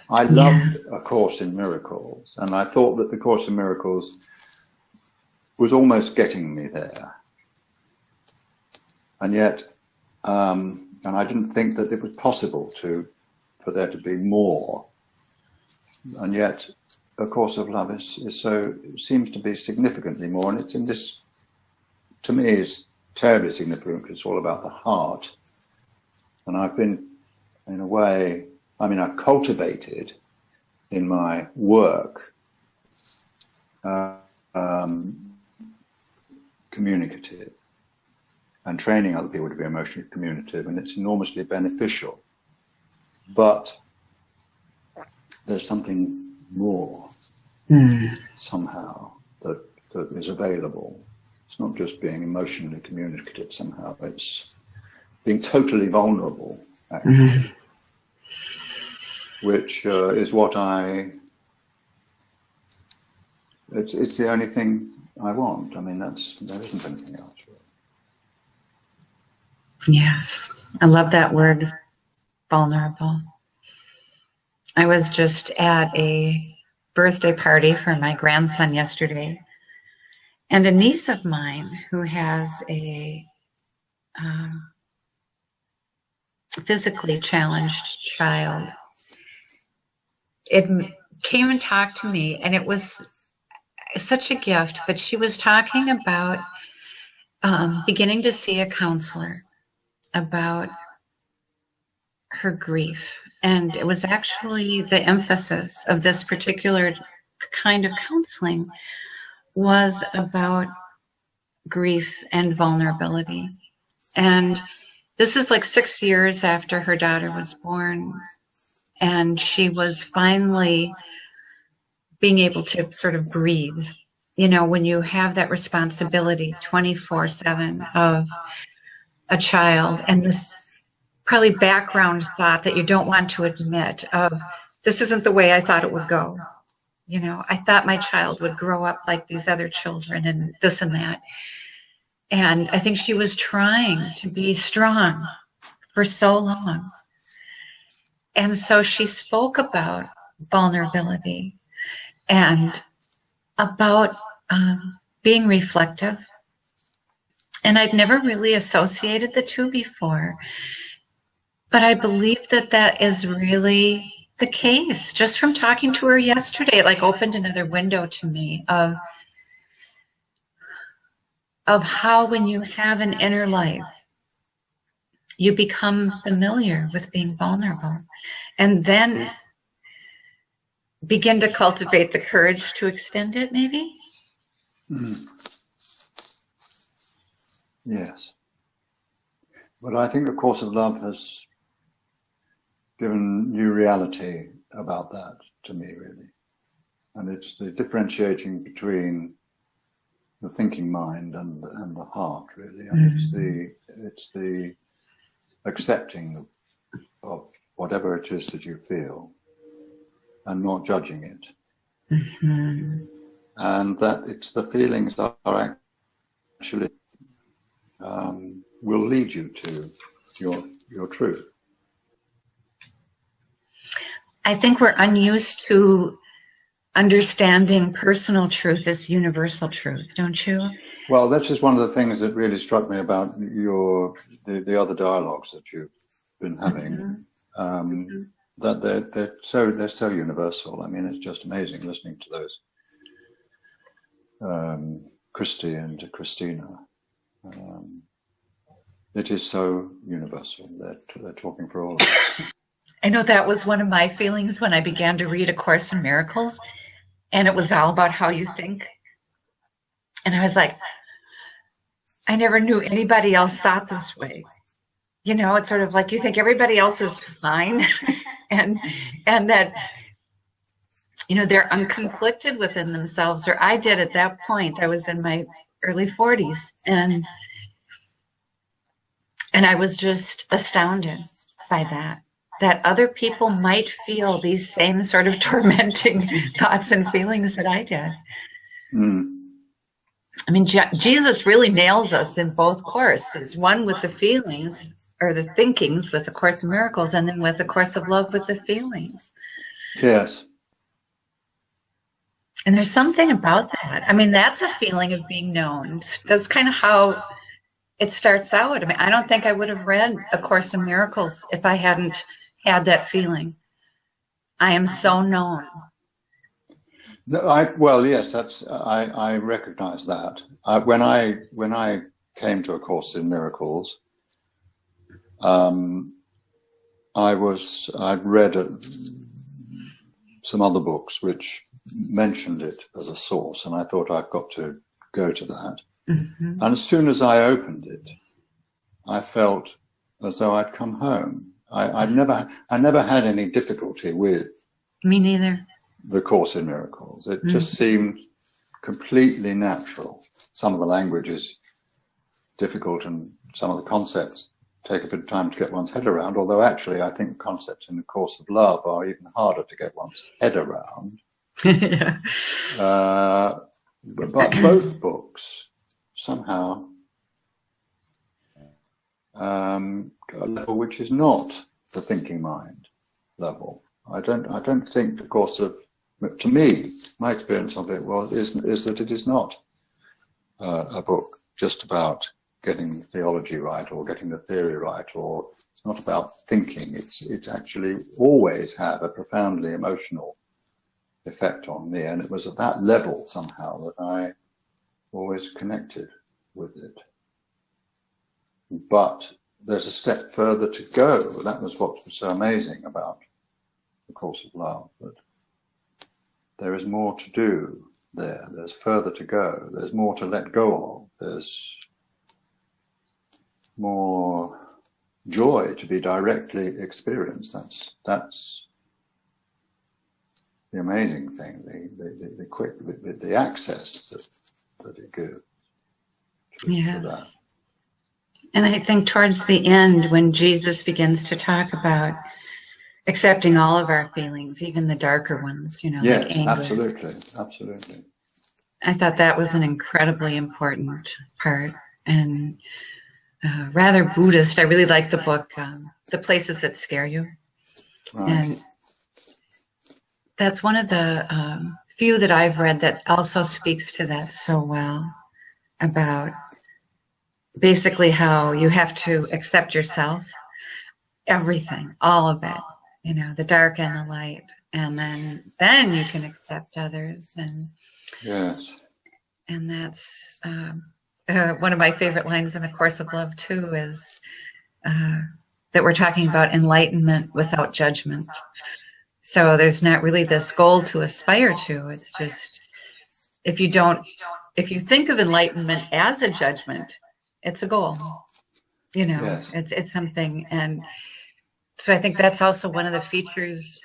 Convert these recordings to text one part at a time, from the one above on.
I loved A Course in Miracles, and I thought that the Course in Miracles was almost getting me there. And yet, and I didn't think that it was possible for there to be more. And yet, A Course of Love seems to be significantly more, and it's in this, to me, is terribly significant because it's all about the heart. And I've been, in a way, I mean, I've cultivated in my work communicative and training other people to be emotionally communicative, and it's enormously beneficial. But there's something more somehow that is available. It's not just being emotionally communicative somehow, it's being totally vulnerable, actually, which is what it's the only thing I want. I mean, there isn't anything else, really. Yes, I love that word, vulnerable. I was just at a birthday party for my grandson yesterday, and a niece of mine who has a physically challenged child, it came and talked to me, and it was such a gift. But she was talking about beginning to see a counselor about her grief. And it was actually the emphasis of this particular kind of counseling was about grief and vulnerability. And this is like 6 years after her daughter was born, and she was finally being able to sort of breathe. You know, when you have that responsibility 24/7 of a child, and this probably background thought that you don't want to admit of, this isn't the way I thought it would go. You know, I thought my child would grow up like these other children and this and that. And I think she was trying to be strong for so long. And so she spoke about vulnerability and about being reflective. And I'd never really associated the two before. But I believe that that is really the case. Just from talking to her yesterday, it like opened another window to me of how when you have an inner life, you become familiar with being vulnerable, and then begin to cultivate the courage to extend it, maybe? Yes. But I think A Course of Love has given new reality about that to me, really. And it's the differentiating between the thinking mind and the heart, really. And it's the accepting of whatever it is that you feel and not judging it. And that it's the feelings that are actually will lead you to your truth. I think we're unused to understanding personal truth as universal truth, don't you? Well, this is one of the things that really struck me about the other dialogues that you've been having. That they're so universal. I mean, it's just amazing listening to those Christy and Christina. It is so universal. They're talking for all of us. I know that was one of my feelings when I began to read A Course in Miracles, and it was all about how you think. And I was like, I never knew anybody else thought this way. You know, it's sort of like you think everybody else is fine, and that, you know, they're unconflicted within themselves, or I did at that point. I was in my early 40s, and I was just astounded by that other people might feel these same sort of tormenting thoughts and feelings that I did. I mean, Jesus really nails us in both courses, one with the feelings or the thinkings with A Course in Miracles, and then with A Course of Love with the feelings. Yes. And there's something about that. I mean, that's a feeling of being known. That's kind of how it starts out. I mean, I don't think I would have read A Course in Miracles if I hadn't had that feeling. I am so known. No, well, yes, I recognize that. When I came to A Course in Miracles, I'd read some other books which mentioned it as a source, and I thought I've got to go to that. Mm-hmm. And as soon as I opened it, I felt as though I'd come home. I never had any difficulty with Me neither. the Course in Miracles. It just seemed completely natural. Some of the language is difficult, and some of the concepts take a bit of time to get one's head around, although actually I think concepts in the Course of Love are even harder to get one's head around. Yeah. But both books somehow a level which is not the thinking mind level. I don't think the Course of, to me, my experience of it is that it is not a book just about getting the theology right or getting the theory right, or it's not about thinking. It actually always had a profoundly emotional effect on me, and it was at that level somehow that I always connected with it. But there's a step further to go. That was what was so amazing about the Course of Love, that there is more to do there. There's further to go. There's more to let go of. There's more joy to be directly experienced. That's the amazing thing. The access that it gives to that. And I think towards the end, when Jesus begins to talk about accepting all of our feelings, even the darker ones, Yes, like anger. Absolutely. I thought that was an incredibly important part, and rather Buddhist. I really like the book, The Places That Scare You. Right. And that's one of the few that I've read that also speaks to that so well, about basically how you have to accept yourself, everything, all of it, the dark and the light, and then you can accept others. And yes, and that's one of my favorite lines in A Course of Love too, is that we're talking about enlightenment without judgment. So there's not really this goal to aspire to. It's just, if you think of enlightenment as a judgment, it's a goal. Yes. It's something. And so I think that's also one of the features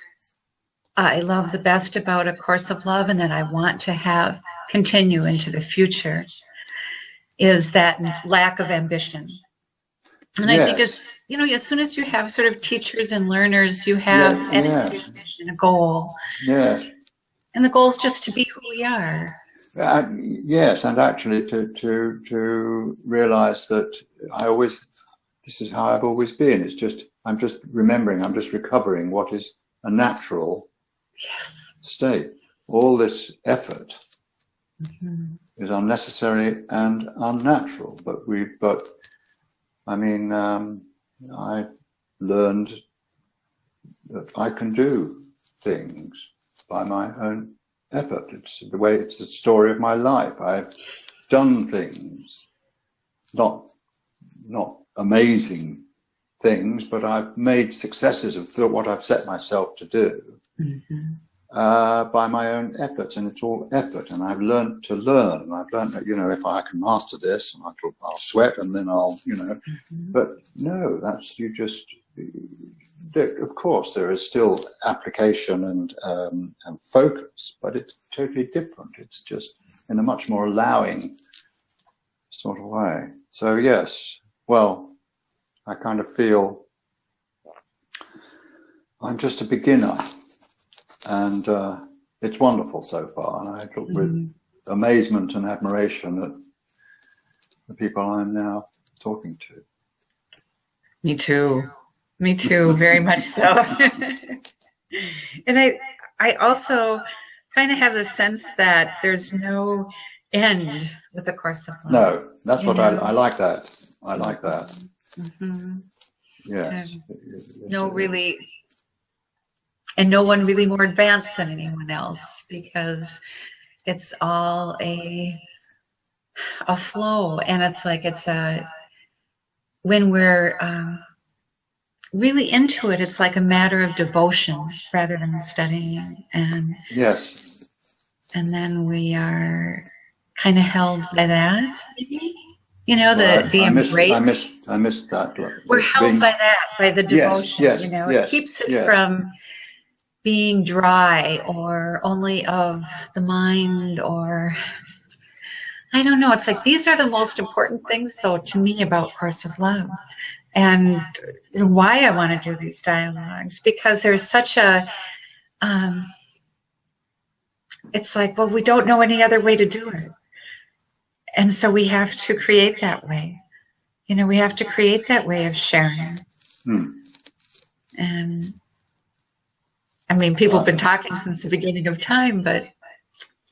I love the best about A Course of Love, and that I want to have continue into the future, is that lack of ambition. And I think it's, as soon as you have sort of teachers and learners, you have an ambition, a goal. Yes. And the goal is just to be who we are. Yes, and actually to realize that this is how I've always been. It's just, I'm just recovering what is a natural state. All this effort is unnecessary and unnatural, but I mean, I learned that I can do things by my own effort. It's the story of my life. I've done things, not amazing things, but I've made successes of what I've set myself to do by my own efforts, and it's all effort. And I've learned to learn, and I've learned that, if I can master this, and I'll sweat, and then I'll, but no, that's, of course, there is still application and focus, but it's totally different. It's just in a much more allowing sort of way. So yes, well, I kind of feel I'm just a beginner, and it's wonderful so far. And I look with amazement and admiration at the people I'm now talking to. Me too, very much so. And I also kind of have the sense that there's no end with the course of love. No, that's what I like that. I like that. Mm-hmm. Yes. No, really, and no one really more advanced than anyone else, because it's all a flow, and it's like when we're really into it, it's like a matter of devotion rather than studying, and yes, and then we are kind of held by that, maybe. You know, the embrace. I missed that. We're held by that, by the devotion. Yes, you know, yes, it keeps it from being dry or only of the mind, or I don't know. It's like these are the most important things, though, to me about Course of Love, and why I want to do these dialogues, because there's such a it's like, well, we don't know any other way to do it, and so we have to create that way. You know, we have to create that way of sharing. And I mean, people have been talking since the beginning of time, but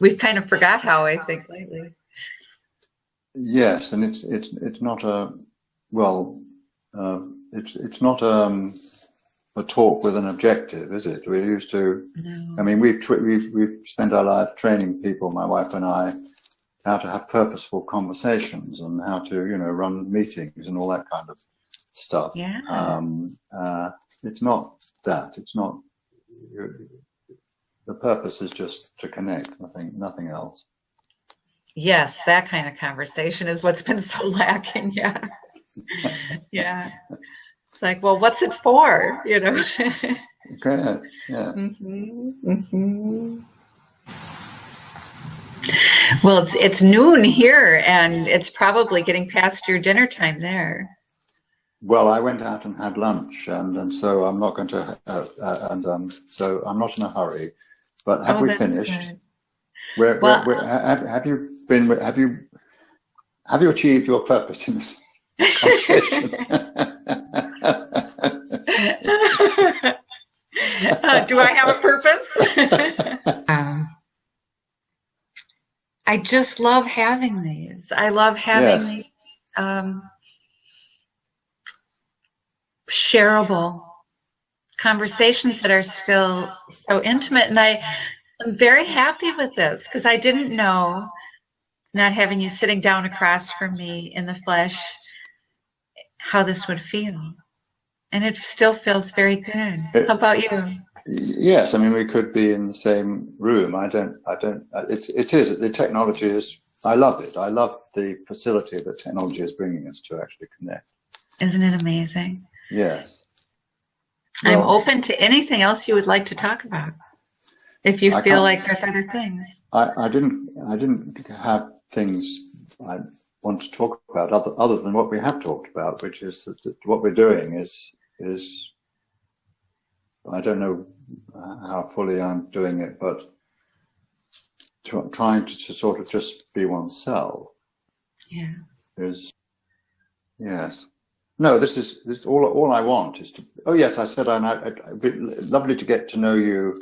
we've kind of forgot how, I think, lately. Yes, and it's not a it's not a talk with an objective, is it? We're used to. No. I mean, we've spent our lives training people, my wife and I, how to have purposeful conversations and how to, you know, run meetings and all that kind of stuff. Yeah. It's not that. It's not. The purpose is just to connect. Nothing else. Yes, that kind of conversation is what's been so lacking. Yeah. Yeah. It's like, well, what's it for? You know. Okay. Yeah. Mm-hmm. Mm-hmm. Well, it's noon here, and it's probably getting past your dinner time there. Well, I went out and had lunch, and so I'm not going to, so I'm not in a hurry. But have we finished? Have you achieved your purpose in this conversation? Do I have a purpose? I just love having these. I love having these shareable conversations that are still so intimate. And I'm very happy with this, because I didn't know, not having you sitting down across from me in the flesh, how this would feel. And it still feels very good. How about you? Yes, I mean, we could be in the same room. It is, the technology is, I love it. I love the facility that technology is bringing us to actually connect. Isn't it amazing? Yes. Well, I'm open to anything else you would like to talk about, if you feel like there's other things. I didn't have things I want to talk about other than what we have talked about, which is that what we're doing is I don't know how fully I'm doing it, but trying to sort of just be oneself. Yes. Yes. No, this all I want is to. Oh yes, I said it'd be lovely to get to know you